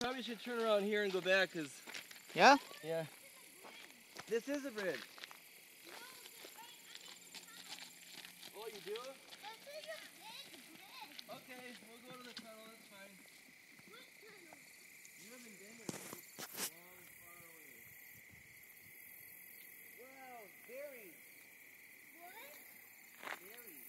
Probably should turn around here and go back, cause. Yeah. Yeah. This is a bridge. Oh, you do? This is a big bridge. Okay, we'll go to the tunnel. That's fine. What tunnel? You haven't been there. It's long, far away. Wow, berries. What? Berries.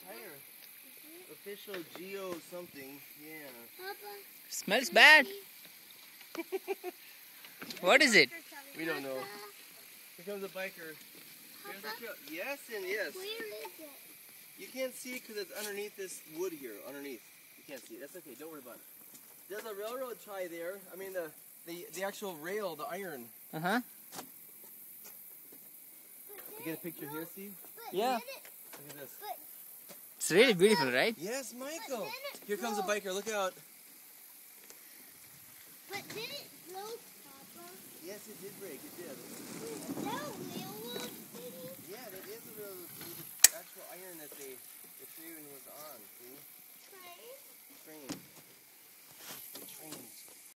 Tire. Official Geo something. Yeah. Papa. Smells bad. What is it? We don't know. Here comes a biker. Here's the trail. Yes and yes. Where is it? You can't see it because it's underneath this wood here. Underneath. You can't see it. That's okay. Don't worry about it. There's a railroad tie there. I mean the actual rail, the iron. Uh-huh. You get a picture here, Steve? Yeah. Look at this. It's really beautiful, right? Yes, Michael. Here comes a biker. Look out. But did it broke, Papa? Yes, it did break. It did. Is that a railroad thing? Yeah, that is a railroad. The actual iron that the train was on. See? Train? Train.